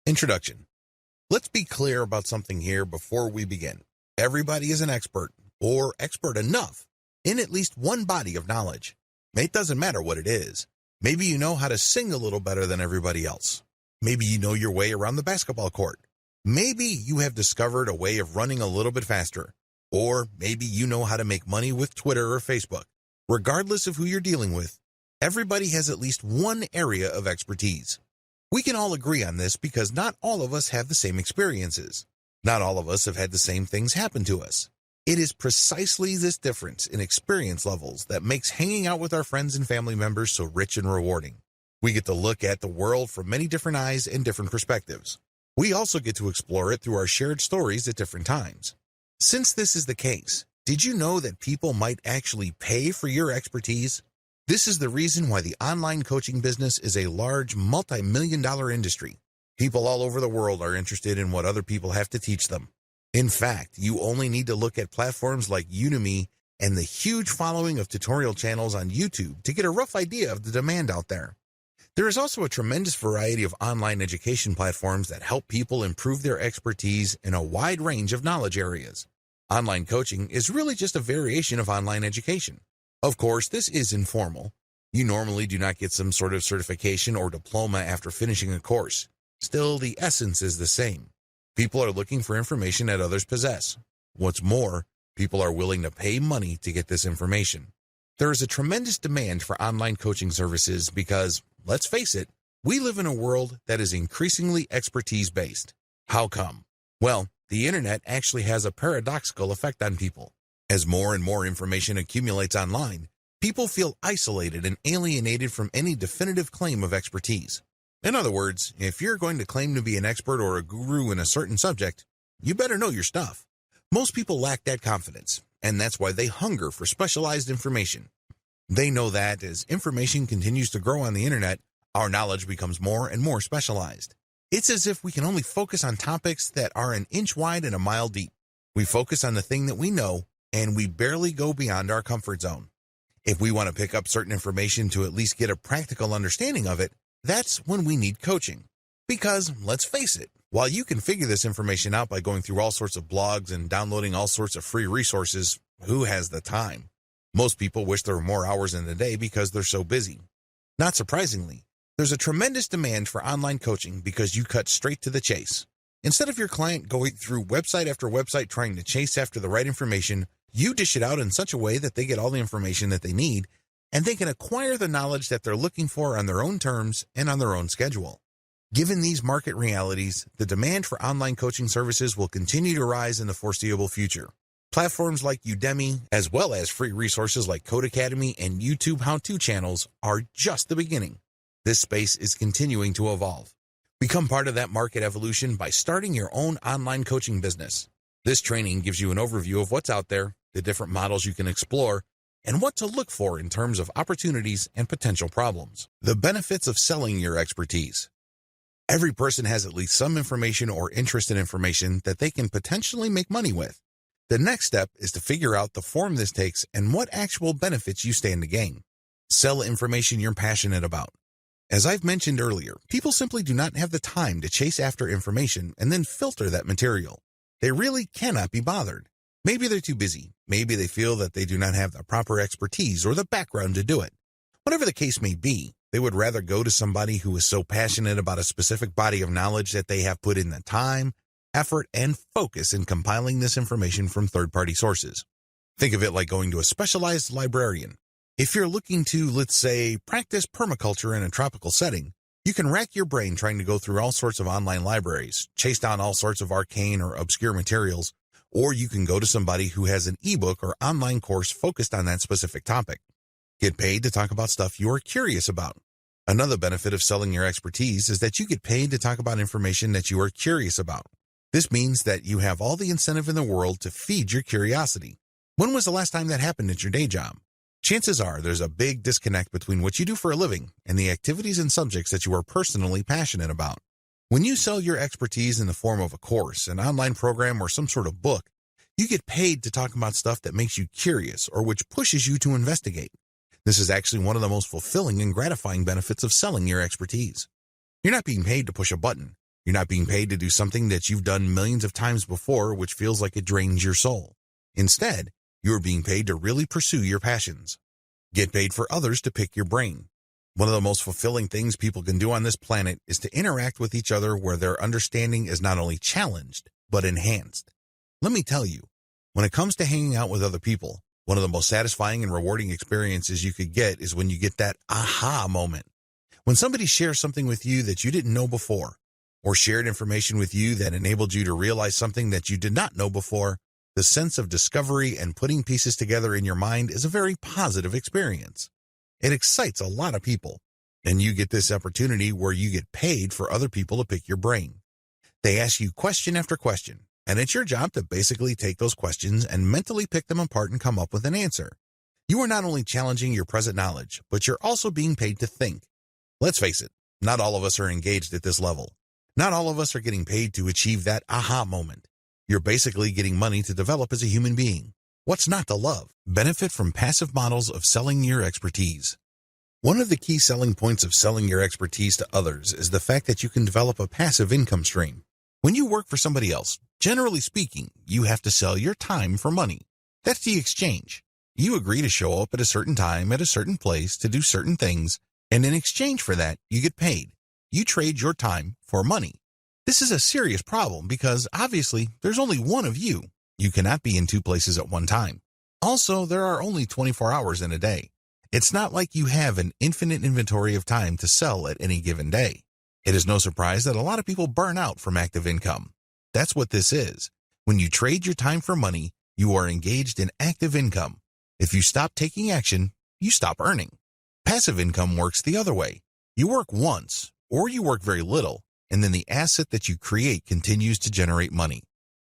Introduction. Let's be clear about something here before we begin. Everybody is an expert, or expert enough, in at least one body of knowledge. It doesn't matter what it is. Maybe you know how to sing a little better than everybody else. Maybe you know your way around the basketball court. Maybe you have discovered a way of running a little bit faster. Or maybe you know how to make money with Twitter or Facebook. Regardless of who you're dealing with, everybody has at least one area of expertise. We can all agree on this because not all of us have the same experiences. Not all of us have had the same things happen to us. It is precisely this difference in experience levels that makes hanging out with our friends and family members so rich and rewarding. We get to look at the world from many different eyes and different perspectives. We also get to explore it through our shared stories at different times. Since this is the case, did you know that people might actually pay for your expertise? This is the reason why the online coaching business is a large multi-million-dollar industry. People all over the world are interested in what other people have to teach them. In fact, you only need to look at platforms like Udemy and the huge following of tutorial channels on YouTube to get a rough idea of the demand out there. There is also a tremendous variety of online education platforms that help people improve their expertise in a wide range of knowledge areas. Online coaching is really just a variation of online education. Of course, this is informal. You normally do not get some sort of certification or diploma after finishing a course. Still, the essence is the same. People are looking for information that others possess. What's more, people are willing to pay money to get this information. There is a tremendous demand for online coaching services because, let's face it, we live in a world that is increasingly expertise-based. How come? Well, the internet actually has a paradoxical effect on people. As more and more information accumulates online, people feel isolated and alienated from any definitive claim of expertise. In other words, if you're going to claim to be an expert or a guru in a certain subject, you better know your stuff. Most people lack that confidence, and that's why they hunger for specialized information. They know that as information continues to grow on the internet, our knowledge becomes more and more specialized. It's as if we can only focus on topics that are an inch wide and a mile deep. We focus on the thing that we know, and we barely go beyond our comfort zone. If we want to pick up certain information to at least get a practical understanding of it, that's when we need coaching. Because, let's face it, while you can figure this information out by going through all sorts of blogs and downloading all sorts of free resources, who has the time? Most people wish there were more hours in the day because they're so busy. Not surprisingly, there's a tremendous demand for online coaching because you cut straight to the chase. Instead of your client going through website after website trying to chase after the right information, you dish it out in such a way that they get all the information that they need, and they can acquire the knowledge that they're looking for on their own terms and on their own schedule. Given these market realities, the demand for online coaching services will continue to rise in the foreseeable future. Platforms like Udemy, as well as free resources like Code Academy and YouTube how-to channels, are just the beginning. This space is continuing to evolve. Become part of that market evolution by starting your own online coaching business. This training gives you an overview of what's out there, the different models you can explore, and what to look for in terms of opportunities and potential problems. The benefits of selling your expertise. Every person has at least some information or interest in information that they can potentially make money with. The next step is to figure out the form this takes and what actual benefits you stand to gain. Sell information you're passionate about. As I've mentioned earlier, people simply do not have the time to chase after information and then filter that material. They really cannot be bothered. Maybe they're too busy. Maybe they feel that they do not have the proper expertise or the background to do it. Whatever the case may be, they would rather go to somebody who is so passionate about a specific body of knowledge that they have put in the time, effort, and focus in compiling this information from third-party sources. Think of it like going to a specialized librarian. If you're looking to, let's say, practice permaculture in a tropical setting, you can rack your brain trying to go through all sorts of online libraries, chase down all sorts of arcane or obscure materials, or you can go to somebody who has an ebook or online course focused on that specific topic. Get paid to talk about stuff you're curious about. Another benefit of selling your expertise is that you get paid to talk about information that you are curious about. This means that you have all the incentive in the world to feed your curiosity. When was the last time that happened at your day job? Chances are there's a big disconnect between what you do for a living and the activities and subjects that you are personally passionate about. When you sell your expertise in the form of a course, an online program, or some sort of book, you get paid to talk about stuff that makes you curious or which pushes you to investigate. This is actually one of the most fulfilling and gratifying benefits of selling your expertise. You're not being paid to push a button. You're not being paid to do something that you've done millions of times before, which feels like it drains your soul. Instead, you're being paid to really pursue your passions. Get paid for others to pick your brain. One of the most fulfilling things people can do on this planet is to interact with each other where their understanding is not only challenged, but enhanced. Let me tell you, when it comes to hanging out with other people, one of the most satisfying and rewarding experiences you could get is when you get that aha moment. When somebody shares something with you that you didn't know before, or shared information with you that enabled you to realize something that you did not know before, the sense of discovery and putting pieces together in your mind is a very positive experience. It excites a lot of people, and you get this opportunity where you get paid for other people to pick your brain. They ask you question after question, and it's your job to basically take those questions and mentally pick them apart and come up with an answer. You are not only challenging your present knowledge, but you're also being paid to think. Let's face it, not all of us are engaged at this level. Not all of us are getting paid to achieve that aha moment. You're basically getting money to develop as a human being. What's not to love? Benefit from passive models of selling your expertise. One of the key selling points of selling your expertise to others is the fact that you can develop a passive income stream. When you work for somebody else, generally speaking, you have to sell your time for money. That's the exchange. You agree to show up at a certain time at a certain place to do certain things, and in exchange for that, you get paid. You trade your time for money. This is a serious problem because obviously there's only one of you. You cannot be in two places at one time. Also, there are only 24 hours in a day. It's not like you have an infinite inventory of time to sell at any given day. It is no surprise that a lot of people burn out from active income. That's what this is. When you trade your time for money, you are engaged in active income. If you stop taking action, you stop earning. Passive income works the other way. You work once, or you work very little, and then the asset that you create continues to generate money.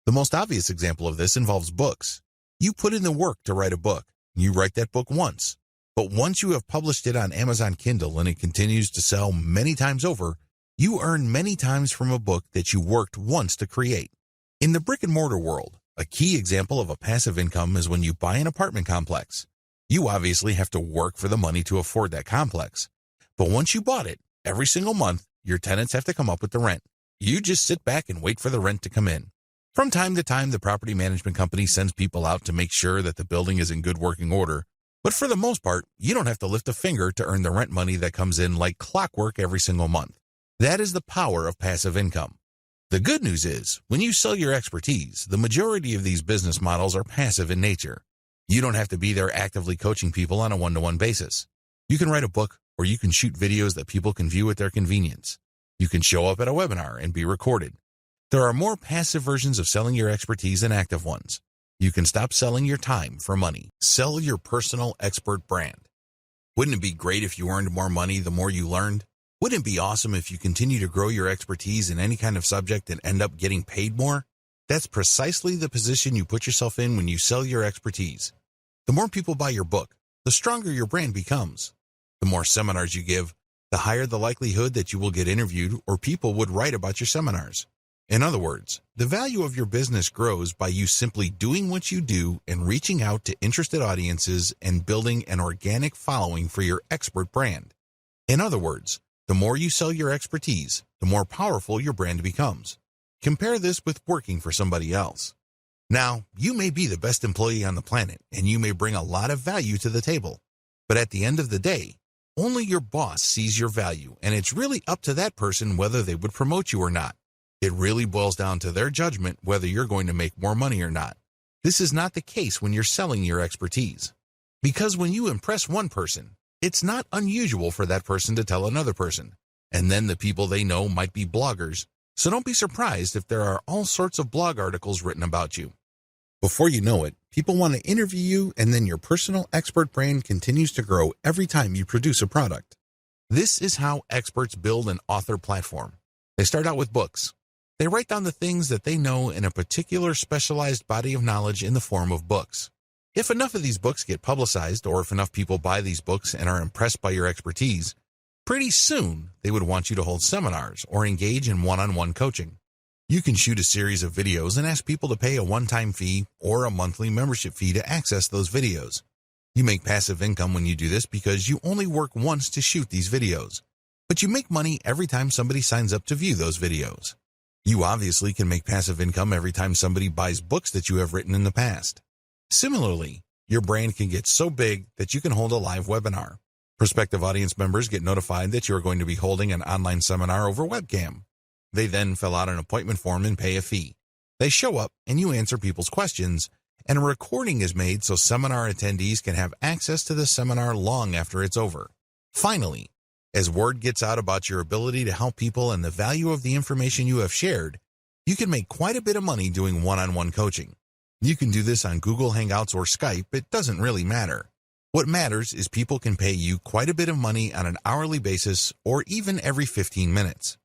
The most obvious example of this involves books. You put in the work to write a book. You write that book once. But once you have published it on Amazon Kindle and it continues to sell many times over, you earn many times from a book that you worked once to create. In the brick-and-mortar world, a key example of a passive income is when you buy an apartment complex. You obviously have to work for the money to afford that complex. But once you bought it, every single month, your tenants have to come up with the rent. You just sit back and wait for the rent to come in. From time to time, the property management company sends people out to make sure that the building is in good working order. But for the most part, you don't have to lift a finger to earn the rent money that comes in like clockwork every single month. That is the power of passive income. The good news is, when you sell your expertise, the majority of these business models are passive in nature. You don't have to be there actively coaching people on a one-to-one basis. You can write a book, or you can shoot videos that people can view at their convenience. You can show up at a webinar and be recorded. There are more passive versions of selling your expertise than active ones. You can stop selling your time for money. Sell your personal expert brand. Wouldn't it be great if you earned more money the more you learned? Wouldn't it be awesome if you continue to grow your expertise in any kind of subject and end up getting paid more? That's precisely the position you put yourself in when you sell your expertise. The more people buy your book, the stronger your brand becomes. The more seminars you give, the higher the likelihood that you will get interviewed or people would write about your seminars. In other words, the value of your business grows by you simply doing what you do and reaching out to interested audiences and building an organic following for your expert brand. In other words, the more you sell your expertise, the more powerful your brand becomes. Compare this with working for somebody else. Now, you may be the best employee on the planet and you may bring a lot of value to the table. But at the end of the day, only your boss sees your value, and it's really up to that person whether they would promote you or not. It really boils down to their judgment whether you're going to make more money or not. This is not the case when you're selling your expertise. Because when you impress one person, it's not unusual for that person to tell another person. And then the people they know might be bloggers, so don't be surprised if there are all sorts of blog articles written about you. Before you know it, people want to interview you, and then your personal expert brand continues to grow every time you produce a product. This is how experts build an author platform. They start out with books. They write down the things that they know in a particular specialized body of knowledge in the form of books. If enough of these books get publicized, or if enough people buy these books and are impressed by your expertise, pretty soon they would want you to hold seminars or engage in one-on-one coaching. You can shoot a series of videos and ask people to pay a one-time fee or a monthly membership fee to access those videos. You make passive income when you do this because you only work once to shoot these videos, but you make money every time somebody signs up to view those videos. You obviously can make passive income every time somebody buys books that you have written in the past. Similarly, your brand can get so big that you can hold a live webinar. Prospective audience members get notified that you are going to be holding an online seminar over webcam. They then fill out an appointment form and pay a fee. They show up and you answer people's questions, and a recording is made so seminar attendees can have access to the seminar long after it's over. Finally, as word gets out about your ability to help people and the value of the information you have shared, you can make quite a bit of money doing one-on-one coaching. You can do this on Google Hangouts or Skype, it doesn't really matter. What matters is people can pay you quite a bit of money on an hourly basis or even every 15 minutes.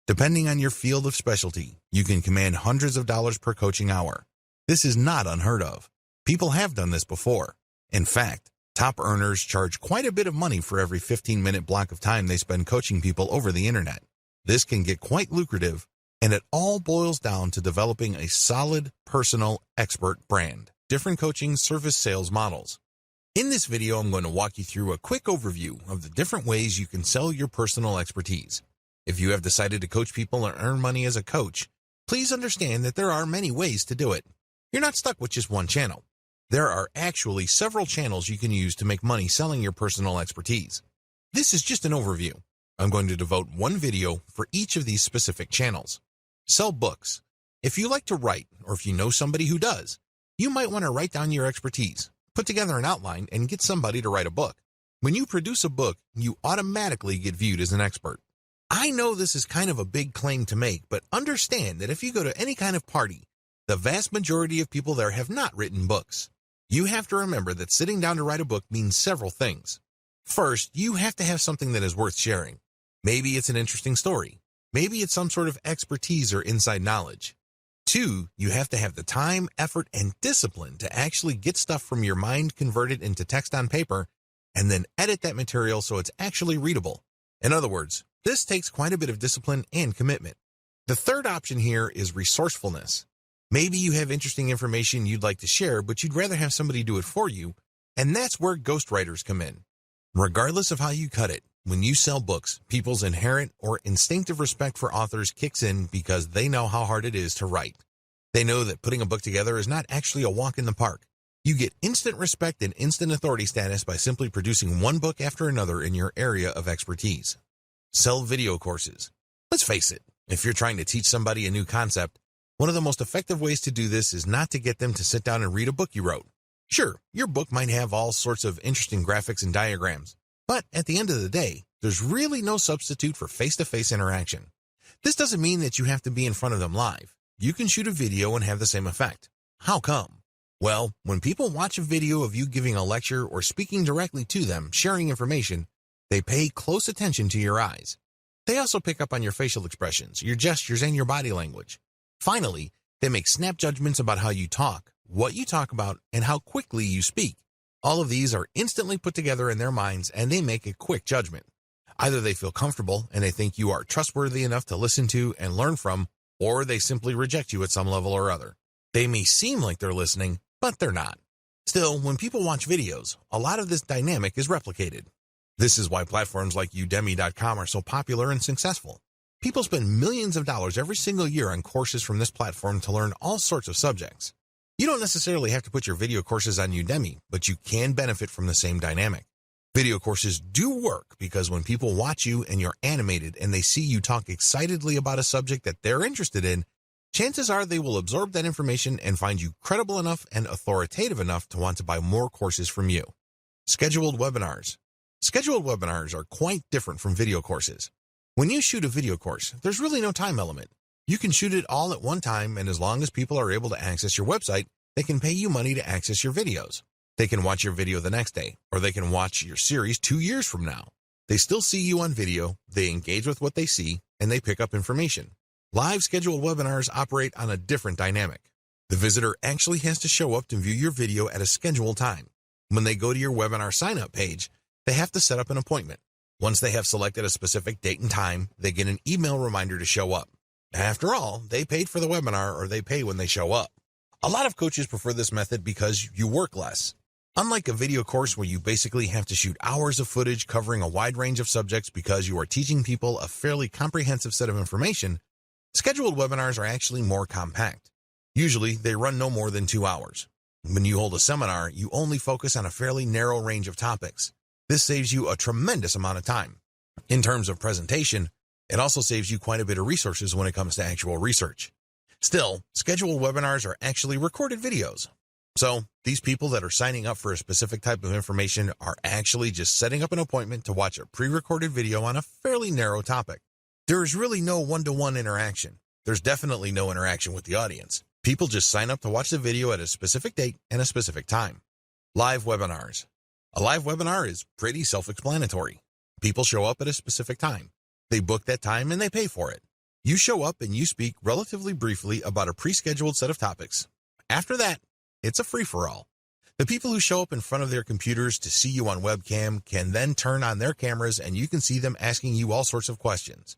Depending on your field of specialty, you can command hundreds of dollars per coaching hour. This is not unheard of. People have done this before. In fact, top earners charge quite a bit of money for every 15-minute block of time they spend coaching people over the internet. This can get quite lucrative, and it all boils down to developing a solid, personal, expert brand. Different coaching service sales models. In this video, I'm going to walk you through a quick overview of the different ways you can sell your personal expertise. If you have decided to coach people and earn money as a coach, please understand that there are many ways to do it. You're not stuck with just one channel. There are actually several channels you can use to make money selling your personal expertise. This is just an overview. I'm going to devote one video for each of these specific channels. Sell books. If you like to write, or if you know somebody who does, you might want to write down your expertise, put together an outline, and get somebody to write a book. When you produce a book, you automatically get viewed as an expert. I know this is kind of a big claim to make, but understand that if you go to any kind of party, the vast majority of people there have not written books. You have to remember that sitting down to write a book means several things. First, you have to have something that is worth sharing. Maybe it's an interesting story. Maybe it's some sort of expertise or inside knowledge. 2, you have to have the time, effort, and discipline to actually get stuff from your mind converted into text on paper and then edit that material so it's actually readable. In other words, this takes quite a bit of discipline and commitment. The third option here is resourcefulness. Maybe you have interesting information you'd like to share, but you'd rather have somebody do it for you, and that's where ghostwriters come in. Regardless of how you cut it, when you sell books, people's inherent or instinctive respect for authors kicks in because they know how hard it is to write. They know that putting a book together is not actually a walk in the park. You get instant respect and instant authority status by simply producing one book after another in your area of expertise. Sell video courses. Let's face it, if you're trying to teach somebody a new concept, one of the most effective ways to do this is not to get them to sit down and read a book you wrote. Sure, your book might have all sorts of interesting graphics and diagrams, but at the end of the day, there's really no substitute for face-to-face interaction. This doesn't mean that you have to be in front of them live. You can shoot a video and have the same effect. How come? Well, when people watch a video of you giving a lecture or speaking directly to them, sharing information, they pay close attention to your eyes. They also pick up on your facial expressions, your gestures, and your body language. Finally, they make snap judgments about how you talk, what you talk about, and how quickly you speak. All of these are instantly put together in their minds, and they make a quick judgment. Either they feel comfortable and they think you are trustworthy enough to listen to and learn from, or they simply reject you at some level or other. They may seem like they're listening, but they're not. Still, when people watch videos, a lot of this dynamic is replicated. This is why platforms like Udemy.com are so popular and successful. People spend millions of dollars every single year on courses from this platform to learn all sorts of subjects. You don't necessarily have to put your video courses on Udemy, but you can benefit from the same dynamic. Video courses do work because when people watch you and you're animated and they see you talk excitedly about a subject that they're interested in, chances are they will absorb that information and find you credible enough and authoritative enough to want to buy more courses from you. Scheduled webinars. Scheduled webinars are quite different from video courses. When you shoot a video course, there's really no time element. You can shoot it all at one time, and as long as people are able to access your website, they can pay you money to access your videos. They can watch your video the next day, or they can watch your series 2 years from now. They still see you on video, they engage with what they see, and they pick up information. Live scheduled webinars operate on a different dynamic. The visitor actually has to show up to view your video at a scheduled time. When they go to your webinar sign-up page, they have to set up an appointment. Once they have selected a specific date and time, they get an email reminder to show up. After all, they paid for the webinar, or they pay when they show up. A lot of coaches prefer this method because you work less. Unlike a video course where you basically have to shoot hours of footage covering a wide range of subjects because you are teaching people a fairly comprehensive set of information, Scheduled webinars are actually more compact. Usually, they run no more than 2 hours. When you hold a seminar, you only focus on a fairly narrow range of topics. This saves you a tremendous amount of time. In terms of presentation, it also saves you quite a bit of resources when it comes to actual research. Still, scheduled webinars are actually recorded videos. So, these people that are signing up for a specific type of information are actually just setting up an appointment to watch a pre-recorded video on a fairly narrow topic. There is really no one-to-one interaction. There's definitely no interaction with the audience. People just sign up to watch the video at a specific date and a specific time. Live webinars. A live webinar is pretty self-explanatory. People show up at a specific time. They book that time and they pay for it. You show up and you speak relatively briefly about a pre-scheduled set of topics. After that, it's a free-for-all. The people who show up in front of their computers to see you on webcam can then turn on their cameras and you can see them asking you all sorts of questions.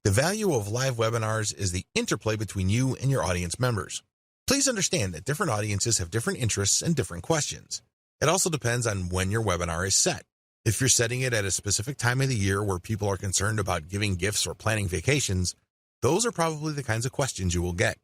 The value of live webinars is the interplay between you and your audience members. Please understand that different audiences have different interests and different questions. It also depends on when your webinar is set. If you're setting it at a specific time of the year where people are concerned about giving gifts or planning vacations, those are probably the kinds of questions you will get.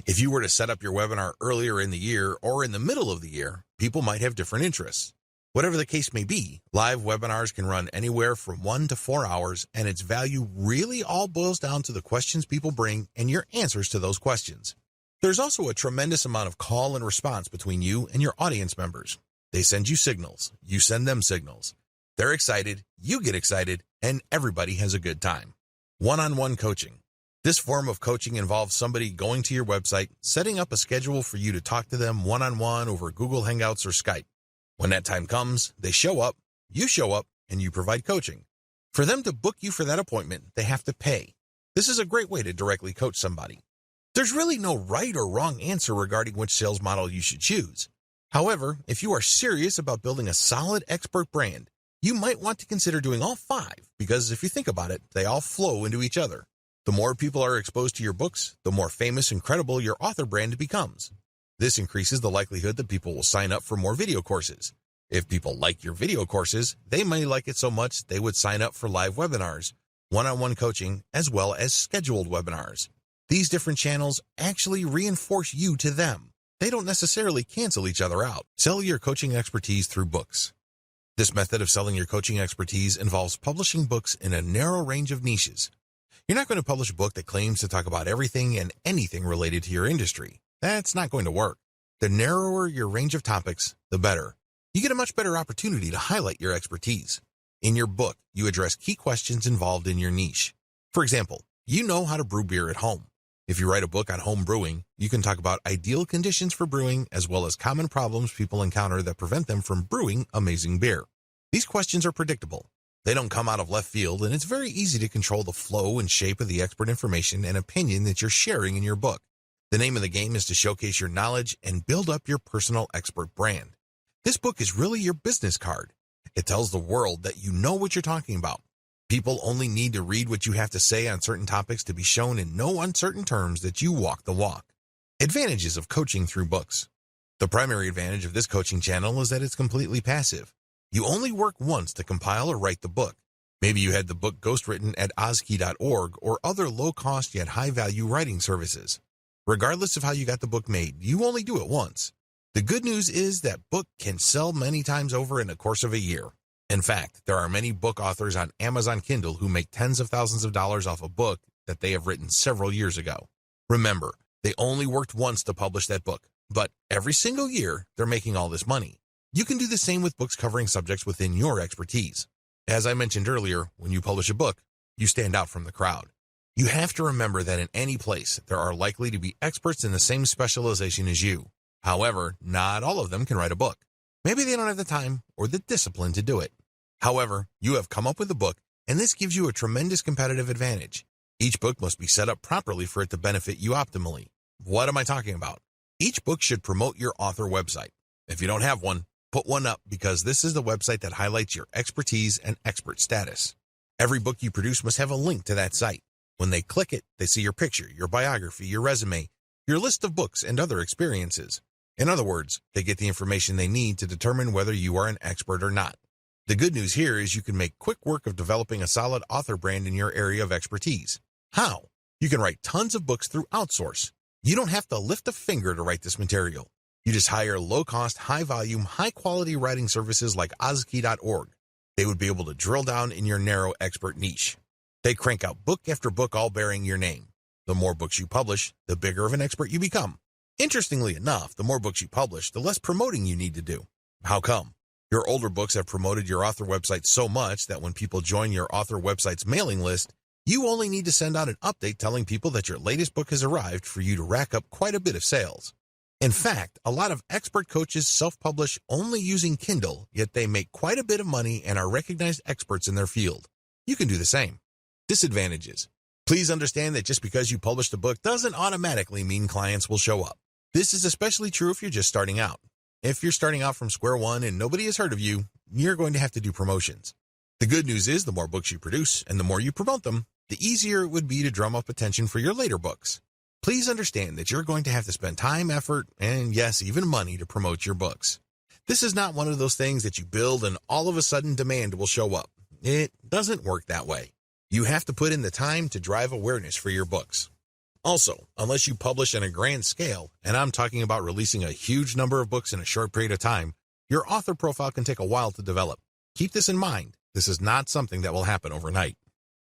If you were to set up your webinar earlier in the year or in the middle of the year, people might have different interests. Whatever the case may be, live webinars can run anywhere from 1 to 4 hours, and its value really all boils down to the questions people bring and your answers to those questions. There's also a tremendous amount of call and response between you and your audience members. They send you signals, you send them signals. They're excited, you get excited, and everybody has a good time. One-on-one coaching. This form of coaching involves somebody going to your website, setting up a schedule for you to talk to them one-on-one over Google Hangouts or Skype. When that time comes, they show up, and you provide coaching. For them to book you for that appointment, they have to pay. This is a great way to directly coach somebody. There's really no right or wrong answer regarding which sales model you should choose. However, if you are serious about building a solid expert brand, you might want to consider doing all 5 because if you think about it, they all flow into each other. The more people are exposed to your books, the more famous and credible your author brand becomes. This increases the likelihood that people will sign up for more video courses. If people like your video courses, they may like it so much they would sign up for live webinars, one-on-one coaching, as well as scheduled webinars. These different channels actually reinforce you to them. They don't necessarily cancel each other out. Sell your coaching expertise through books. This method of selling your coaching expertise involves publishing books in a narrow range of niches. You're not going to publish a book that claims to talk about everything and anything related to your industry. That's not going to work. The narrower your range of topics, the better. You get a much better opportunity to highlight your expertise. In your book, you address key questions involved in your niche. For example, you know how to brew beer at home. If you write a book on home brewing, you can talk about ideal conditions for brewing as well as common problems people encounter that prevent them from brewing amazing beer. These questions are predictable. They don't come out of left field, and it's very easy to control the flow and shape of the expert information and opinion that you're sharing in your book. The name of the game is to showcase your knowledge and build up your personal expert brand. This book is really your business card. It tells the world that you know what you're talking about. People only need to read what you have to say on certain topics to be shown in no uncertain terms that you walk the walk. Advantages of coaching through books. The primary advantage of this coaching channel is that it's completely passive. You only work once to compile or write the book. Maybe you had the book ghostwritten at ozkey.org or other low-cost yet high-value writing services. Regardless of how you got the book made, you only do it once. The good news is that book can sell many times over in the course of a year. In fact, there are many book authors on Amazon Kindle who make tens of thousands of dollars off a book that they have written several years ago. Remember, they only worked once to publish that book, but every single year, they're making all this money. You can do the same with books covering subjects within your expertise. As I mentioned earlier, when you publish a book, you stand out from the crowd. You have to remember that in any place, there are likely to be experts in the same specialization as you. However, not all of them can write a book. Maybe they don't have the time or the discipline to do it. However, you have come up with a book, and this gives you a tremendous competitive advantage. Each book must be set up properly for it to benefit you optimally. What am I talking about? Each book should promote your author website. If you don't have one, put one up because this is the website that highlights your expertise and expert status. Every book you produce must have a link to that site. When they click it, they see your picture, your biography, your resume, your list of books, and other experiences. In other words, they get the information they need to determine whether you are an expert or not. The good news here is you can make quick work of developing a solid author brand in your area of expertise. How? You can write tons of books through outsource. You don't have to lift a finger to write this material. You just hire low-cost, high-volume, high-quality writing services like Ozkey.org. They would be able to drill down in your narrow expert niche. They crank out book after book all bearing your name. The more books you publish, the bigger of an expert you become. Interestingly enough, the more books you publish, the less promoting you need to do. How come? Your older books have promoted your author website so much that when people join your author website's mailing list, you only need to send out an update telling people that your latest book has arrived for you to rack up quite a bit of sales. In fact, a lot of expert coaches self-publish only using Kindle, yet they make quite a bit of money and are recognized experts in their field. You can do the same. Disadvantages. Please understand that just because you published a book doesn't automatically mean clients will show up. This is especially true if you're just starting out. If you're starting out from square one and nobody has heard of you, you're going to have to do promotions. The good news is the more books you produce and the more you promote them, the easier it would be to drum up attention for your later books. Please understand that you're going to have to spend time, effort, and yes, even money to promote your books. This is not one of those things that you build and all of a sudden demand will show up. It doesn't work that way. You have to put in the time to drive awareness for your books. Also, unless you publish on a grand scale, and I'm talking about releasing a huge number of books in a short period of time, your author profile can take a while to develop. Keep this in mind. This is not something that will happen overnight.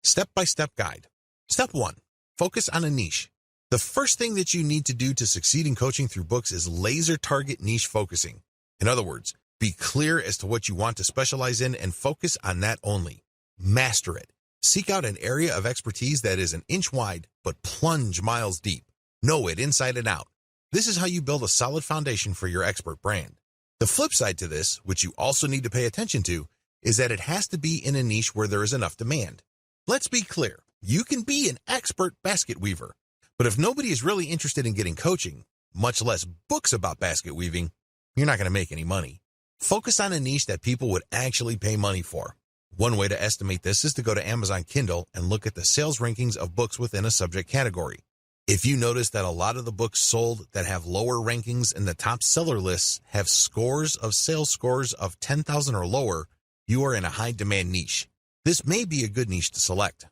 Step-by-step guide. Step 1. Focus on a niche. The first thing that you need to do to succeed in coaching through books is laser target niche focusing. In other words, be clear as to what you want to specialize in and focus on that only. Master it. Seek out an area of expertise that is an inch wide, but plunge miles deep. Know it inside and out. This is how you build a solid foundation for your expert brand. The flip side to this, which you also need to pay attention to, is that it has to be in a niche where there is enough demand. Let's be clear. You can be an expert basket weaver, but if nobody is really interested in getting coaching, much less books about basket weaving, you're not going to make any money. Focus on a niche that people would actually pay money for. One way to estimate this is to go to Amazon Kindle and look at the sales rankings of books within a subject category. If you notice that a lot of the books sold that have lower rankings in the top seller lists have sales scores of 10,000 or lower, you are in a high demand niche. This may be a good niche to select.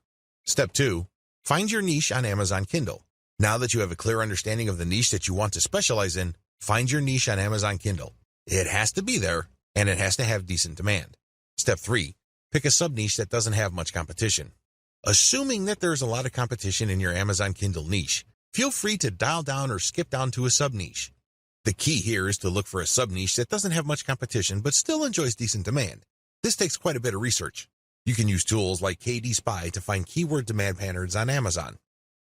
Step 2. Find your niche on Amazon Kindle. Now that you have a clear understanding of the niche that you want to specialize in, find your niche on Amazon Kindle. It has to be there, and it has to have decent demand. Step 3. Pick a sub-niche that doesn't have much competition. Assuming that there's a lot of competition in your Amazon Kindle niche, feel free to dial down or skip down to a sub-niche. The key here is to look for a sub-niche that doesn't have much competition but still enjoys decent demand. This takes quite a bit of research. You can use tools like KD Spy to find keyword demand patterns on Amazon.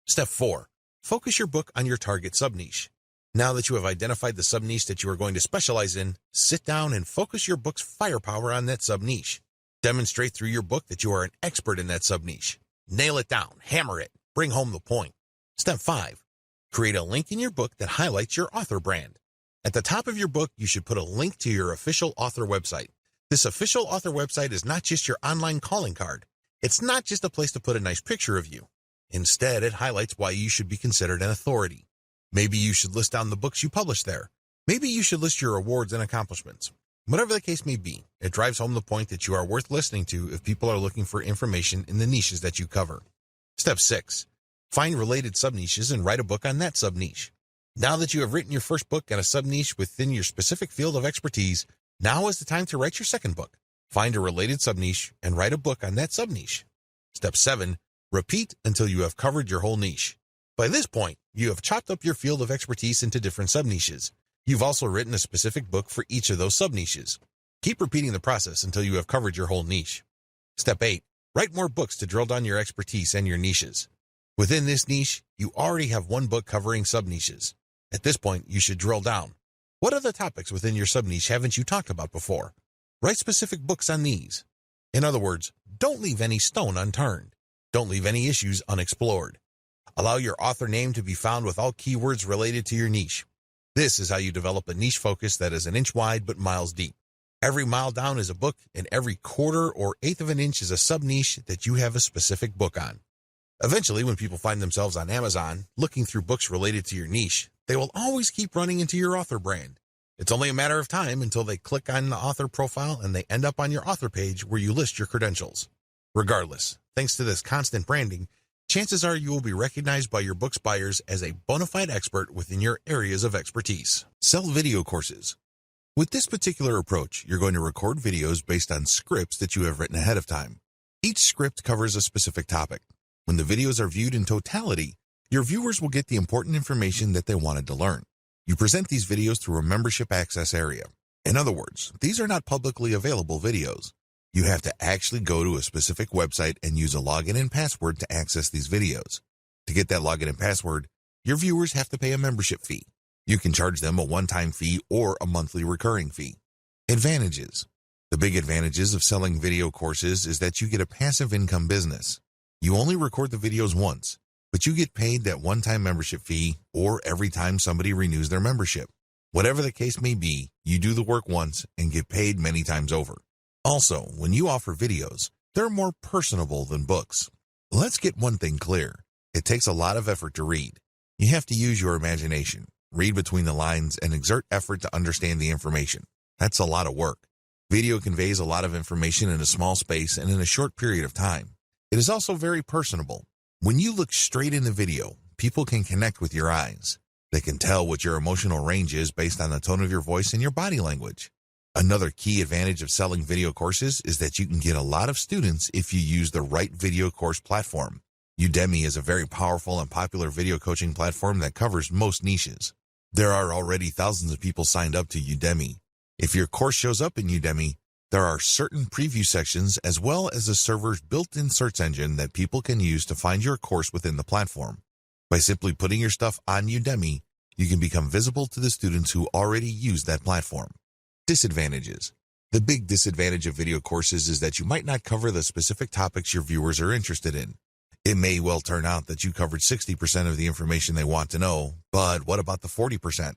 Step 4. Focus your book on your target sub-niche. Now that you have identified the sub-niche that you are going to specialize in, sit down and focus your book's firepower on that sub-niche. Demonstrate through your book that you are an expert in that sub-niche. Nail it down, hammer it, bring home the point. Step 5. Create a link in your book that highlights your author brand. At the top of your book, you should put a link to your official author website. This official author website is not just your online calling card. It's not just a place to put a nice picture of you. Instead, it highlights why you should be considered an authority. Maybe you should list down the books you publish there. Maybe you should list your awards and accomplishments. Whatever the case may be, it drives home the point that you are worth listening to if people are looking for information in the niches that you cover. Step 6. Find related sub-niches and write a book on that sub-niche. Now that you have written your first book on a sub-niche within your specific field of expertise, now is the time to write your second book. Find a related sub-niche and write a book on that sub-niche. Step 7. Repeat until you have covered your whole niche. By this point, you have chopped up your field of expertise into different sub-niches. You've also written a specific book for each of those sub-niches. Keep repeating the process until you have covered your whole niche. Step 8. Write more books to drill down your expertise and your niches. Within this niche, you already have one book covering sub-niches. At this point, you should drill down. What other topics within your sub-niche haven't you talked about before? Write specific books on these. In other words, don't leave any stone unturned. Don't leave any issues unexplored. Allow your author name to be found with all keywords related to your niche. This is how you develop a niche focus that is an inch wide but miles deep. Every mile down is a book, and every quarter or eighth of an inch is a sub-niche that you have a specific book on. Eventually, when people find themselves on Amazon looking through books related to your niche, they will always keep running into your author brand. It's only a matter of time until they click on the author profile and they end up on your author page where you list your credentials. Regardless, thanks to this constant branding, Chances are you will be recognized by your book's buyers as a bona fide expert within your areas of expertise. Sell video courses. With this particular approach, you're going to record videos based on scripts that you have written ahead of time. Each script covers a specific topic. When the videos are viewed in totality, your viewers will get the important information that they wanted to learn. You present these videos through a membership access area. In other words, these are not publicly available videos. You have to actually go to a specific website and use a login and password to access these videos. To get that login and password, your viewers have to pay a membership fee. You can charge them a one-time fee or a monthly recurring fee. Advantages. The big advantages of selling video courses is that you get a passive income business. You only record the videos once, but you get paid that one-time membership fee or every time somebody renews their membership. Whatever the case may be, you do the work once and get paid many times over. Also, when you offer videos, they're more personable than books. Let's get one thing clear. It takes a lot of effort to read. You have to use your imagination, read between the lines, and exert effort to understand the information. That's a lot of work. Video conveys a lot of information in a small space and in a short period of time. It is also very personable. When you look straight in the video, people can connect with your eyes. They can tell what your emotional range is based on the tone of your voice and your body language. Another key advantage of selling video courses is that you can get a lot of students if you use the right video course platform. Udemy is a very powerful and popular video coaching platform that covers most niches. There are already thousands of people signed up to Udemy. If your course shows up in Udemy, there are certain preview sections as well as a server's built-in search engine that people can use to find your course within the platform. By simply putting your stuff on Udemy, you can become visible to the students who already use that platform. Disadvantages. The big disadvantage of video courses is that you might not cover the specific topics your viewers are interested in. It may well turn out that you covered 60% of the information they want to know, but what about the 40%?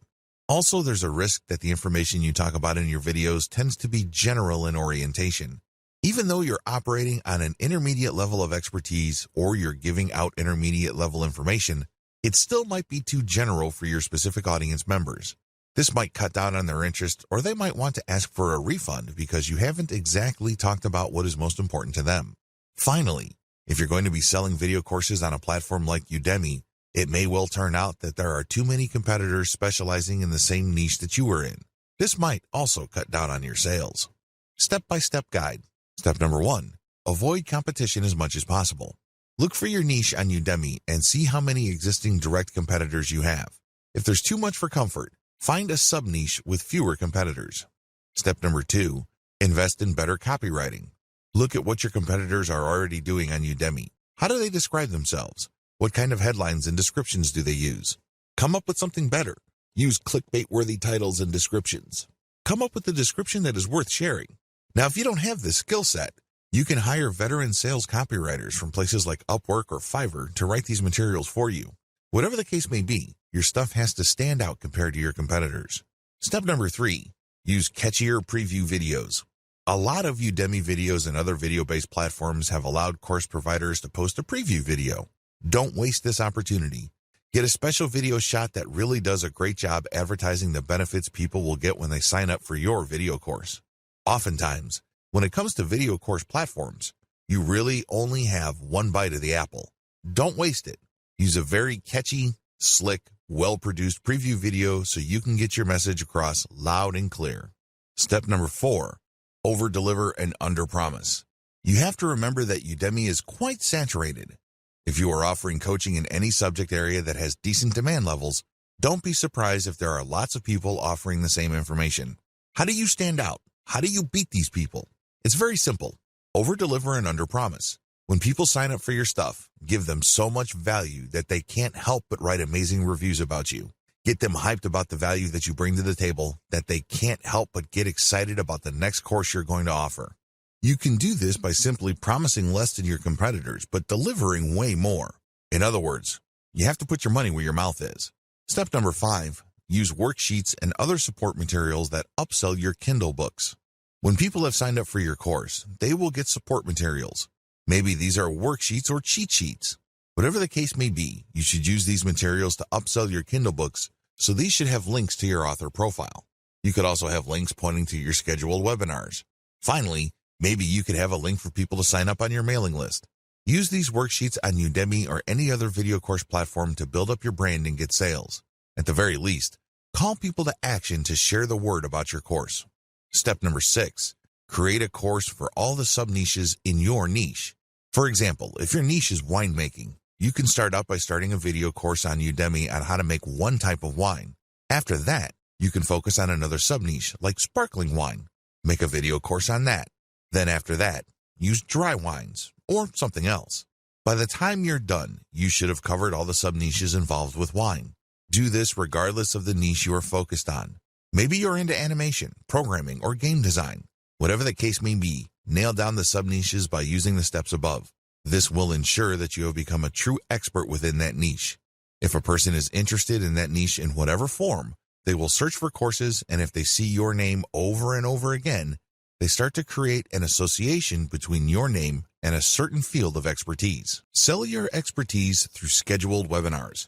Also, there's a risk that the information you talk about in your videos tends to be general in orientation. Even though you're operating on an intermediate level of expertise or you're giving out intermediate level information, it still might be too general for your specific audience members. This might cut down on their interest, or they might want to ask for a refund because you haven't exactly talked about what is most important to them. Finally, if you're going to be selling video courses on a platform like Udemy, it may well turn out that there are too many competitors specializing in the same niche that you are in. This might also cut down on your sales. Step-by-step guide. Step number 1. Avoid competition as much as possible. Look for your niche on Udemy and see how many existing direct competitors you have. If there's too much for comfort, find a sub-niche with fewer competitors. Step number 2. Invest in better copywriting. Look at what your competitors are already doing on Udemy. How do they describe themselves? What kind of headlines and descriptions do they use? Come up with something better. Use clickbait-worthy titles and descriptions. Come up with a description that is worth sharing. Now, if you don't have this skill set, you can hire veteran sales copywriters from places like Upwork or Fiverr to write these materials for you. Whatever the case may be, your stuff has to stand out compared to your competitors. Step number 3. Use catchier preview videos. A lot of Udemy videos and other video-based platforms have allowed course providers to post a preview video. Don't waste this opportunity. Get a special video shot that really does a great job advertising the benefits people will get when they sign up for your video course. Oftentimes, when it comes to video course platforms, you really only have one bite of the apple. Don't waste it. Use a very catchy, slick, well-produced preview video so you can get your message across loud and clear. Step number 4. Over-deliver and under-promise. You have to remember that Udemy is quite saturated. If you are offering coaching in any subject area that has decent demand levels, don't be surprised if there are lots of people offering the same information. How do you stand out? How do you beat these people? It's very simple. Over-deliver and under-promise. When people sign up for your stuff, give them so much value that they can't help but write amazing reviews about you. Get them hyped about the value that you bring to the table that they can't help but get excited about the next course you're going to offer. You can do this by simply promising less than your competitors, but delivering way more. In other words, you have to put your money where your mouth is. Step number 5, use worksheets and other support materials that upsell your Kindle books. When people have signed up for your course, they will get support materials. Maybe these are worksheets or cheat sheets. Whatever the case may be, you should use these materials to upsell your Kindle books, so these should have links to your author profile. You could also have links pointing to your scheduled webinars. Finally, maybe you could have a link for people to sign up on your mailing list. Use these worksheets on Udemy or any other video course platform to build up your brand and get sales. At the very least, call people to action to share the word about your course. Step number 6, create a course for all the sub-niches in your niche. For example, if your niche is winemaking, you can start out by starting a video course on Udemy on how to make one type of wine. After that, you can focus on another sub-niche like sparkling wine. Make a video course on that. Then after that, use dry wines or something else. By the time you're done, you should have covered all the sub-niches involved with wine. Do this regardless of the niche you are focused on. Maybe you're into animation, programming, or game design. Whatever the case may be, nail down the sub-niches by using the steps above. This will ensure that you have become a true expert within that niche. If a person is interested in that niche in whatever form, they will search for courses, and if they see your name over and over again, they start to create an association between your name and a certain field of expertise. Sell your expertise through scheduled webinars.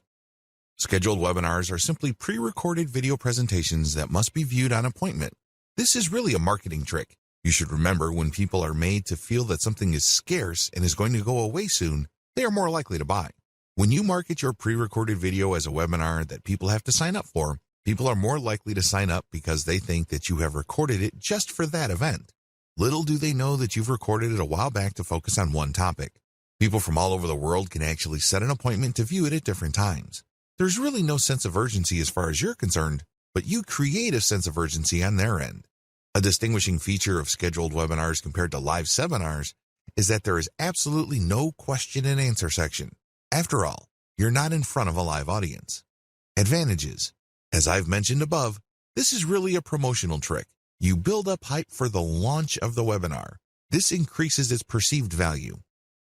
Scheduled webinars are simply pre-recorded video presentations that must be viewed on appointment. This is really a marketing trick. You should remember, when people are made to feel that something is scarce and is going to go away soon, they are more likely to buy. When you market your pre-recorded video as a webinar that people have to sign up for, people are more likely to sign up because they think that you have recorded it just for that event. Little do they know that you've recorded it a while back to focus on one topic. People from all over the world can actually set an appointment to view it at different times. There's really no sense of urgency as far as you're concerned, but you create a sense of urgency on their end. A distinguishing feature of scheduled webinars compared to live seminars is that there is absolutely no question and answer section. After all, you're not in front of a live audience. Advantages. As I've mentioned above, this is really a promotional trick. You build up hype for the launch of the webinar. This increases its perceived value.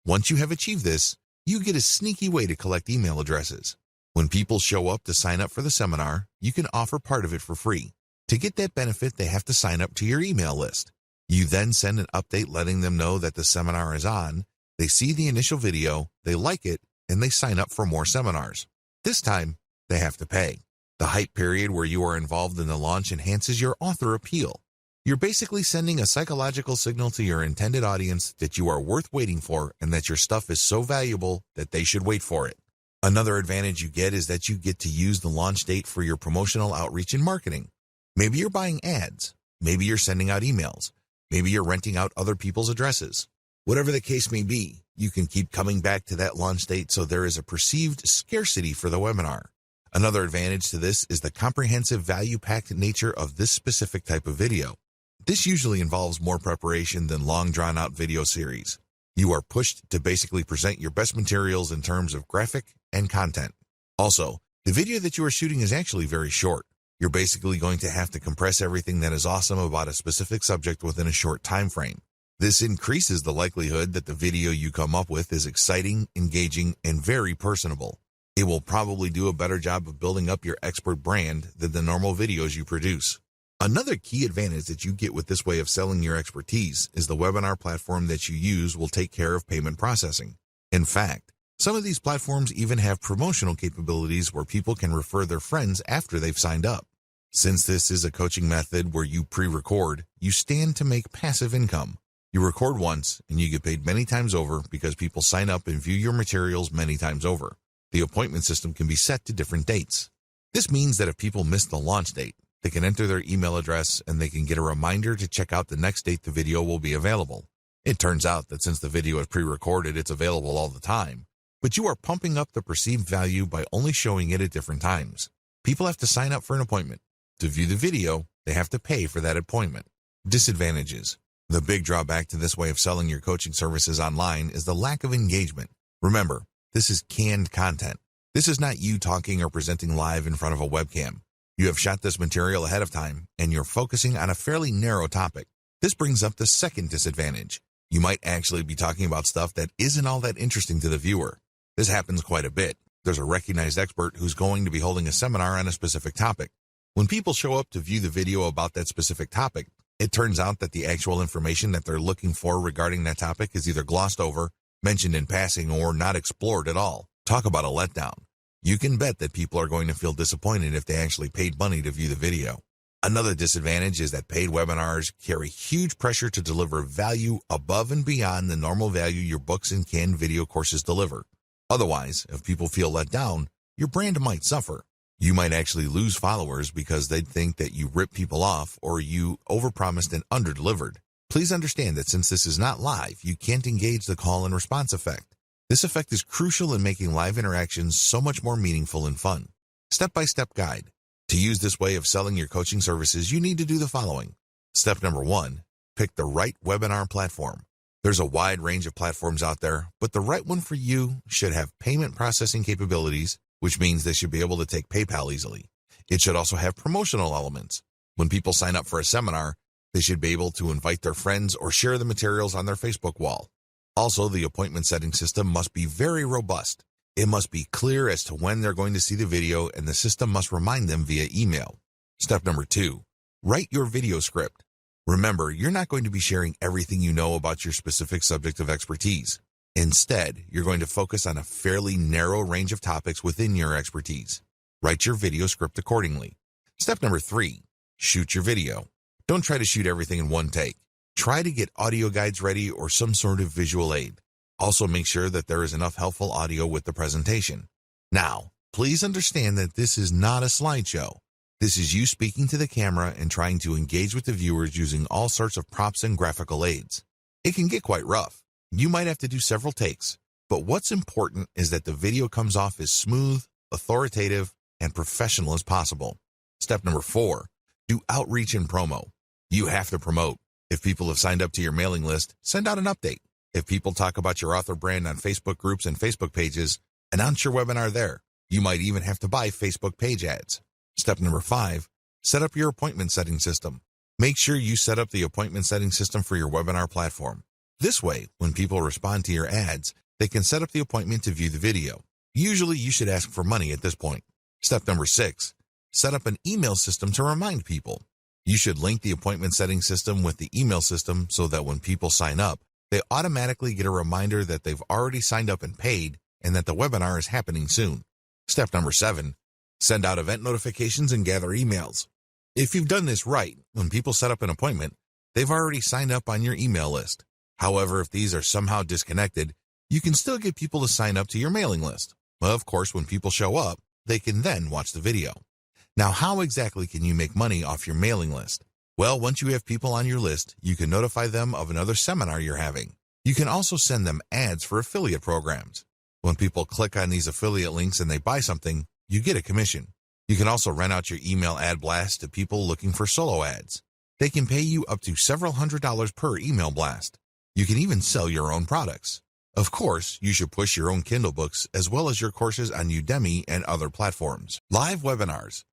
Once you have achieved this, you get a sneaky way to collect email addresses. When people show up to sign up for the seminar, you can offer part of it for free. To get that benefit, they have to sign up to your email list. You then send an update letting them know that the seminar is on. They see the initial video, they like it, and they sign up for more seminars. This time, they have to pay. The hype period where you are involved in the launch enhances your author appeal. You're basically sending a psychological signal to your intended audience that you are worth waiting for and that your stuff is so valuable that they should wait for it. Another advantage you get is that you get to use the launch date for your promotional outreach and marketing. Maybe you're buying ads. Maybe you're sending out emails. Maybe you're renting out other people's addresses. Whatever the case may be, you can keep coming back to that launch date so there is a perceived scarcity for the webinar. Another advantage to this is the comprehensive value-packed nature of this specific type of video. This usually involves more preparation than long drawn-out video series. You are pushed to basically present your best materials in terms of graphic and content. Also, the video that you are shooting is actually very short. You're basically going to have to compress everything that is awesome about a specific subject within a short time frame. This increases the likelihood that the video you come up with is exciting, engaging, and very personable. It will probably do a better job of building up your expert brand than the normal videos you produce. Another key advantage that you get with this way of selling your expertise is the webinar platform that you use will take care of payment processing. In fact, some of these platforms even have promotional capabilities where people can refer their friends after they've signed up. Since this is a coaching method where you pre-record, you stand to make passive income. You record once and you get paid many times over because people sign up and view your materials many times over. The appointment system can be set to different dates. This means that if people miss the launch date, they can enter their email address and they can get a reminder to check out the next date the video will be available. It turns out that since the video is pre-recorded, it's available all the time. But you are pumping up the perceived value by only showing it at different times. People have to sign up for an appointment. To view the video, they have to pay for that appointment. Disadvantages. The big drawback to this way of selling your coaching services online is the lack of engagement. Remember, this is canned content. This is not you talking or presenting live in front of a webcam. You have shot this material ahead of time, and you're focusing on a fairly narrow topic. This brings up the second disadvantage. You might actually be talking about stuff that isn't all that interesting to the viewer. This happens quite a bit. There's a recognized expert who's going to be holding a seminar on a specific topic. When people show up to view the video about that specific topic, it turns out that the actual information that they're looking for regarding that topic is either glossed over, mentioned in passing, or not explored at all. Talk about a letdown. You can bet that people are going to feel disappointed if they actually paid money to view the video. Another disadvantage is that paid webinars carry huge pressure to deliver value above and beyond the normal value your books and canned video courses deliver. Otherwise, if people feel let down, your brand might suffer. You might actually lose followers because they'd think that you ripped people off or you overpromised and underdelivered. Please understand that since this is not live, you can't engage the call and response effect. This effect is crucial in making live interactions so much more meaningful and fun. Step-by-step guide. To use this way of selling your coaching services, you need to do the following. Step number 1, pick the right webinar platform. There's a wide range of platforms out there, but the right one for you should have payment processing capabilities, which means they should be able to take PayPal easily. It should also have promotional elements. When people sign up for a seminar, they should be able to invite their friends or share the materials on their Facebook wall. Also, the appointment setting system must be very robust. It must be clear as to when they're going to see the video, and the system must remind them via email. Step number 2, write your video script. Remember, you're not going to be sharing everything you know about your specific subject of expertise. Instead, you're going to focus on a fairly narrow range of topics within your expertise. Write your video script accordingly. Step number 3, shoot your video. Don't try to shoot everything in one take. Try to get audio guides ready or some sort of visual aid. Also, make sure that there is enough helpful audio with the presentation. Now, please understand that this is not a slideshow. This is you speaking to the camera and trying to engage with the viewers using all sorts of props and graphical aids. It can get quite rough. You might have to do several takes, but what's important is that the video comes off as smooth, authoritative, and professional as possible. Step number 4, do outreach and promo. You have to promote. If people have signed up to your mailing list, send out an update. If people talk about your author brand on Facebook groups and Facebook pages, announce your webinar there. You might even have to buy Facebook page ads. Step number 5, set up your appointment setting system. Make sure you set up the appointment setting system for your webinar platform. This way, when people respond to your ads, they can set up the appointment to view the video. Usually, you should ask for money at this point. Step number 6, set up an email system to remind people. You should link the appointment setting system with the email system so that when people sign up, they automatically get a reminder that they've already signed up and paid and that the webinar is happening soon. Step number 7, send out event notifications and gather emails. If you've done this right, when people set up an appointment, they've already signed up on your email list. However, if these are somehow disconnected, you can still get people to sign up to your mailing list. Of course, when people show up, they can then watch the video. Now, how exactly can you make money off your mailing list? Well, once you have people on your list, you can notify them of another seminar you're having. You can also send them ads for affiliate programs. When people click on these affiliate links and they buy something, you get a commission. You can also rent out your email ad blast to people looking for solo ads. They can pay you up to several $100s per email blast. You can even sell your own products. Of course, you should push your own Kindle books as well as your courses on Udemy and other platforms. Live webinars.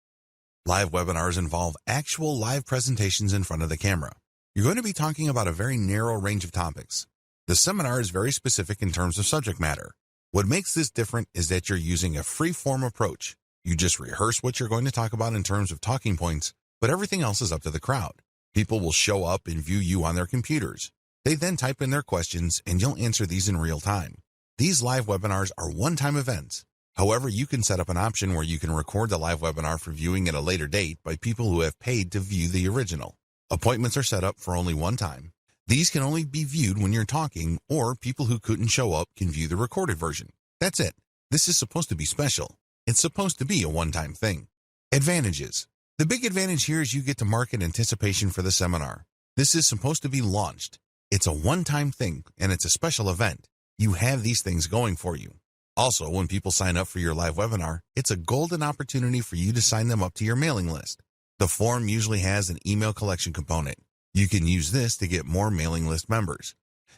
Live webinars involve actual live presentations in front of the camera. You're going to be talking about a very narrow range of topics. The seminar is very specific in terms of subject matter. What makes this different is that you're using a free-form approach. You just rehearse what you're going to talk about in terms of talking points, but everything else is up to the crowd. People will show up and view you on their computers. They then type in their questions, and you'll answer these in real time. These live webinars are one-time events. However, you can set up an option where you can record the live webinar for viewing at a later date by people who have paid to view the original. Appointments are set up for only one time. These can only be viewed when you're talking, or people who couldn't show up can view the recorded version. That's it. This is supposed to be special. It's supposed to be a one-time thing. Advantages. The big advantage here is you get to market anticipation for the seminar. This is supposed to be launched. It's a one-time thing, and it's a special event. You have these things going for you. Also, when people sign up for your live webinar, it's a golden opportunity for you to sign them up to your mailing list. The form usually has an email collection component. You can use this to get more mailing list members.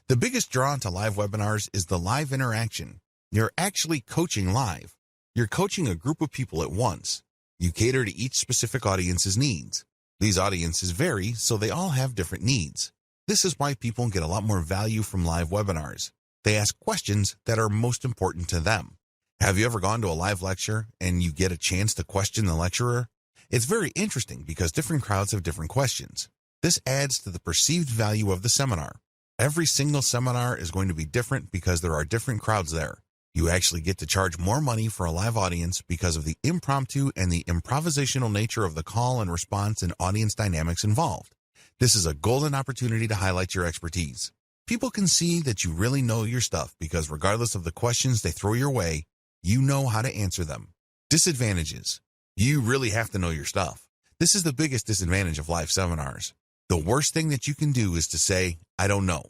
The biggest draw to live webinars is the live interaction. You're actually coaching live. You're coaching a group of people at once. You cater to each specific audience's needs. These audiences vary, so they all have different needs. This is why people get a lot more value from live webinars. They ask questions that are most important to them. Have you ever gone to a live lecture and you get a chance to question the lecturer? It's very interesting because different crowds have different questions. This adds to the perceived value of the seminar. Every single seminar is going to be different because there are different crowds there. You actually get to charge more money for a live audience because of the impromptu and the improvisational nature of the call and response and audience dynamics involved. This is a golden opportunity to highlight your expertise. People can see that you really know your stuff because regardless of the questions they throw your way, you know how to answer them. Disadvantages. You really have to know your stuff. This is the biggest disadvantage of live seminars. The worst thing that you can do is to say, I don't know.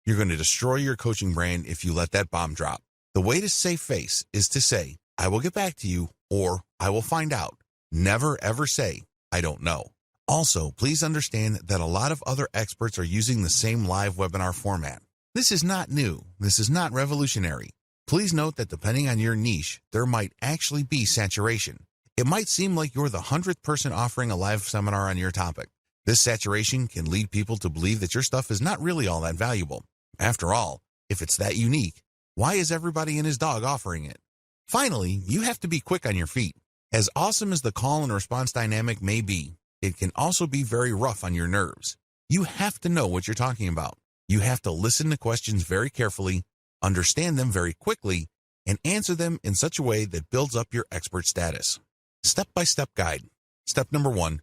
You're going to destroy your coaching brand if you let that bomb drop. The way to save face is to say, I will get back to you, or I will find out. Never ever say, I don't know. Also, please understand that a lot of other experts are using the same live webinar format. This is not new. This is not revolutionary. Please note that depending on your niche, there might actually be saturation. It might seem like you're the 100th person offering a live seminar on your topic. This saturation can lead people to believe that your stuff is not really all that valuable. After all, if it's that unique, why is everybody and his dog offering it? Finally, you have to be quick on your feet. As awesome as the call and response dynamic may be, it can also be very rough on your nerves. You have to know what you're talking about. You have to listen to questions very carefully, understand them very quickly, and answer them in such a way that builds up your expert status. Step-by-step guide. Step number 1,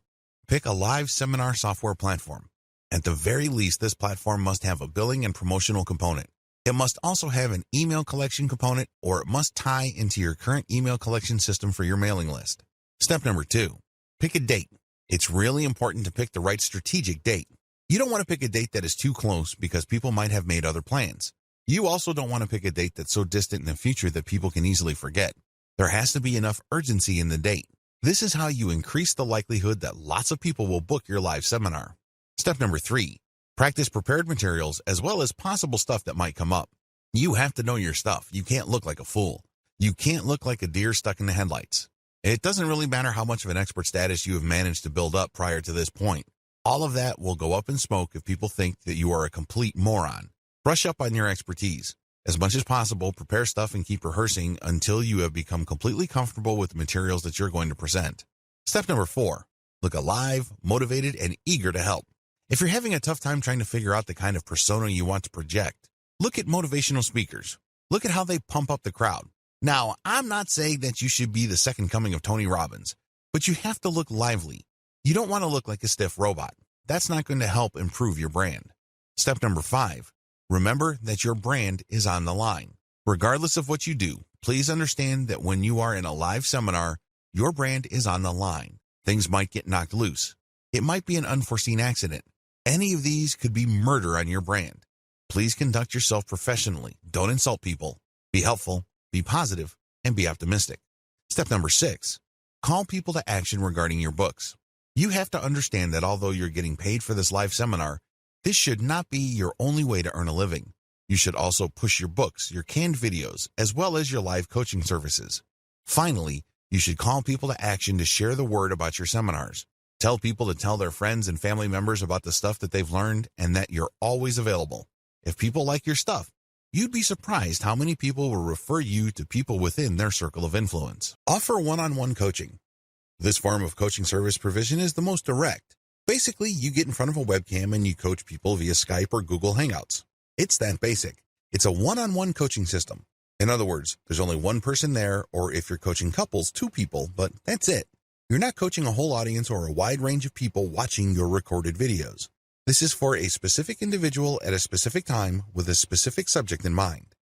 pick a live seminar software platform. At the very least, this platform must have a billing and promotional component. It must also have an email collection component, or it must tie into your current email collection system for your mailing list. Step number 2, pick a date. It's really important to pick the right strategic date. You don't want to pick a date that is too close because people might have made other plans. You also don't want to pick a date that's so distant in the future that people can easily forget. There has to be enough urgency in the date. This is how you increase the likelihood that lots of people will book your live seminar. Step number 3, practice prepared materials as well as possible stuff that might come up. You have to know your stuff. You can't look like a fool. You can't look like a deer stuck in the headlights. It doesn't really matter how much of an expert status you have managed to build up prior to this point. All of that will go up in smoke if people think that you are a complete moron. Brush up on your expertise. As much as possible, prepare stuff and keep rehearsing until you have become completely comfortable with the materials that you're going to present. Step number 4, look alive, motivated, and eager to help. If you're having a tough time trying to figure out the kind of persona you want to project, look at motivational speakers. Look at how they pump up the crowd. Now, I'm not saying that you should be the second coming of Tony Robbins, but you have to look lively. You don't want to look like a stiff robot. That's not going to help improve your brand. Step number 5, remember that your brand is on the line. Regardless of what you do, please understand that when you are in a live seminar, your brand is on the line. Things might get knocked loose. It might be an unforeseen accident. Any of these could be murder on your brand. Please conduct yourself professionally. Don't insult people. Be helpful, be positive, and be optimistic. Step number 6, call people to action regarding your books. You have to understand that although you're getting paid for this live seminar, this should not be your only way to earn a living. You should also push your books, your canned videos, as well as your live coaching services. Finally, you should call people to action to share the word about your seminars. Tell people to tell their friends and family members about the stuff that they've learned and that you're always available. If people like your stuff, you'd be surprised how many people will refer you to people within their circle of influence. Offer one-on-one coaching. This form of coaching service provision is the most direct. Basically, you get in front of a webcam and you coach people via Skype or Google Hangouts. It's that basic. It's a one-on-one coaching system. In other words, there's only one person there, or if you're coaching couples, 2 people, but that's it. You're not coaching a whole audience or a wide range of people watching your recorded videos. This is for a specific individual at a specific time with a specific subject in mind.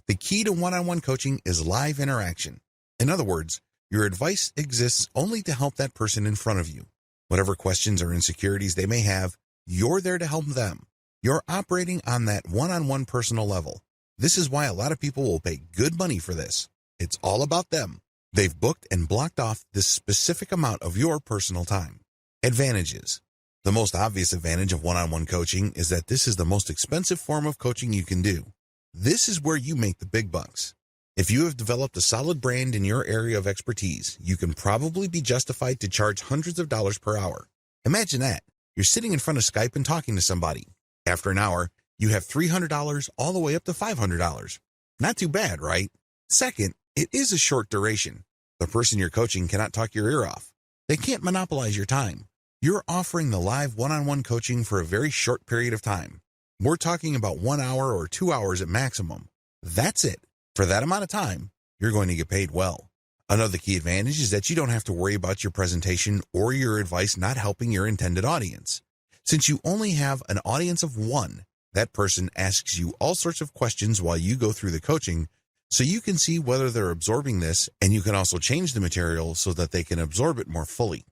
The key to one-on-one coaching is live interaction. In other words, your advice exists only to help that person in front of you. Whatever questions or insecurities they may have, you're there to help them. You're operating on that one-on-one personal level. This is why a lot of people will pay good money for this. It's all about them. They've booked and blocked off this specific amount of your personal time. Advantages. The most obvious advantage of one-on-one coaching is that this is the most expensive form of coaching you can do. This is where you make the big bucks. If you have developed a solid brand in your area of expertise, you can probably be justified to charge hundreds of dollars per hour. Imagine that. You're sitting in front of Skype and talking to somebody. After an hour, you have $300 all the way up to $500. Not too bad, right? Second, it is a short duration. The person you're coaching cannot talk your ear off. They can't monopolize your time. You're offering the live one-on-one coaching for a very short period of time. We're talking about 1 hour or 2 hours at maximum. That's it. For that amount of time, you're going to get paid well. Another key advantage is that you don't have to worry about your presentation or your advice not helping your intended audience. Since you only have an audience of one, that person asks you all sorts of questions while you go through the coaching, so you can see whether they're absorbing this, and you can also change the material so that they can absorb it more fully.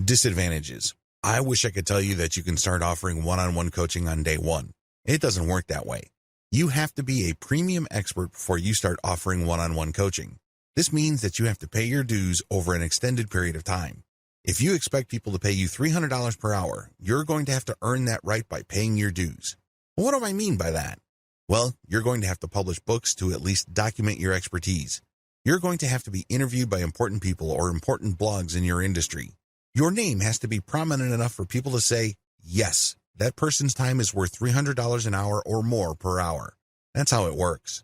Disadvantages. I wish I could tell you that you can start offering one-on-one coaching on day one. It doesn't work that way. You have to be a premium expert before you start offering one-on-one coaching. This means that you have to pay your dues over an extended period of time. If you expect people to pay you $300 per hour, you're going to have to earn that right by paying your dues. What do I mean by that? Well, you're going to have to publish books to at least document your expertise. You're going to have to be interviewed by important people or important blogs in your industry. Your name has to be prominent enough for people to say, yes, that person's time is worth $300 an hour or more per hour. That's how it works.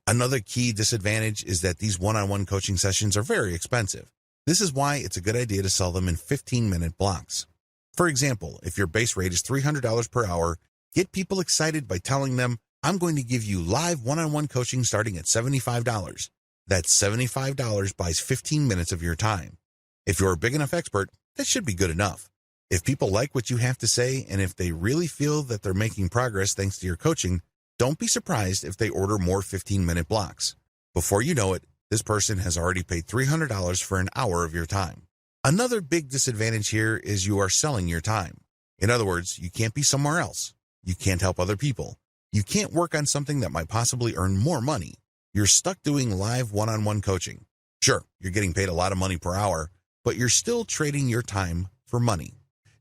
Another key disadvantage is that these one-on-one coaching sessions are very expensive. This is why it's a good idea to sell them in 15-minute blocks. For example, if your base rate is $300 per hour, get people excited by telling them, I'm going to give you live one-on-one coaching starting at $75. That's $75 buys 15 minutes of your time. If you're a big enough expert, that should be good enough. If people like what you have to say, and if they really feel that they're making progress thanks to your coaching, don't be surprised if they order more 15-minute blocks. Before you know it, this person has already paid $300 for an hour of your time. Another big disadvantage here is you are selling your time. In other words, you can't be somewhere else. You can't help other people. You can't work on something that might possibly earn more money. You're stuck doing live one-on-one coaching. Sure, you're getting paid a lot of money per hour, but you're still trading your time for money.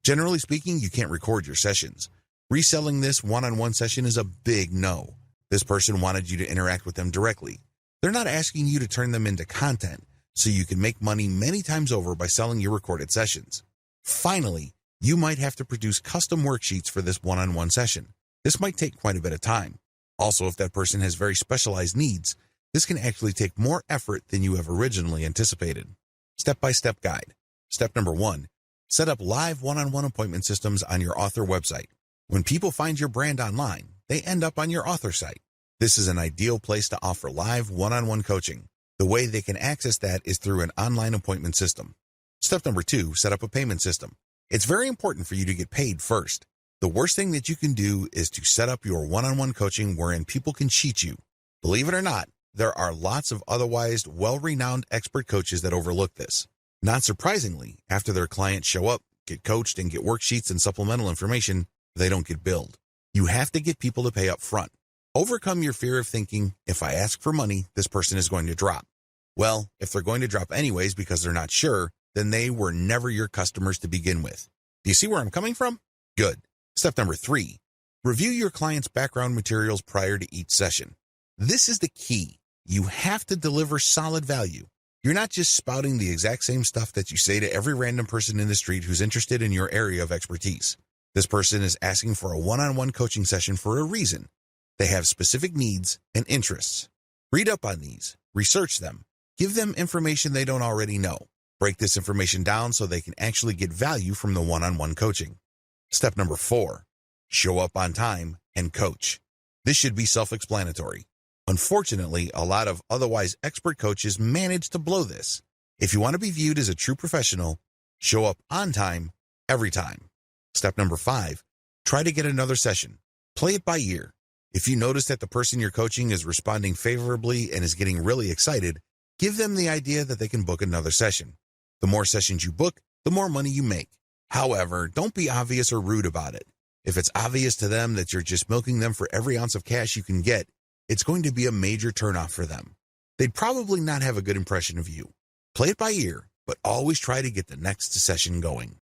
Generally speaking, you can't record your sessions. Reselling this one-on-one session is a big no. This person wanted you to interact with them directly. They're not asking you to turn them into content, so you can make money many times over by selling your recorded sessions. Finally, you might have to produce custom worksheets for this one-on-one session. This might take quite a bit of time. Also, if that person has very specialized needs, this can actually take more effort than you have originally anticipated. Step-by-step guide. Step number 1. Set up live one-on-one appointment systems on your author website. When people find your brand online, they end up on your author site. This is an ideal place to offer live one-on-one coaching. The way they can access that is through an online appointment system. Step number 2, set up a payment system. It's very important for you to get paid first. The worst thing that you can do is to set up your one-on-one coaching wherein people can cheat you. Believe it or not, there are lots of otherwise well-renowned expert coaches that overlook this. Not surprisingly, after their clients show up, get coached, and get worksheets and supplemental information, they don't get billed. You have to get people to pay up front. Overcome your fear of thinking, if I ask for money, this person is going to drop. Well, if they're going to drop anyways because they're not sure, then they were never your customers to begin with. Do you see where I'm coming from? Good. Step number 3, review your client's background materials prior to each session. This is the key. You have to deliver solid value. You're not just spouting the exact same stuff that you say to every random person in the street who's interested in your area of expertise. This person is asking for a one-on-one coaching session for a reason. They have specific needs and interests. Read up on these, research them, give them information they don't already know. Break this information down so they can actually get value from the one-on-one coaching. Step number 4, show up on time and coach. This should be self-explanatory. Unfortunately, a lot of otherwise expert coaches manage to blow this. If you want to be viewed as a true professional, show up on time every time. Step number 5, try to get another session. Play it by ear. If you notice that the person you're coaching is responding favorably and is getting really excited, give them the idea that they can book another session. The more sessions you book, the more money you make. However, don't be obvious or rude about it. If it's obvious to them that you're just milking them for every ounce of cash you can get, it's going to be a major turnoff for them. They'd probably not have a good impression of you. Play it by ear, but always try to get the next session going.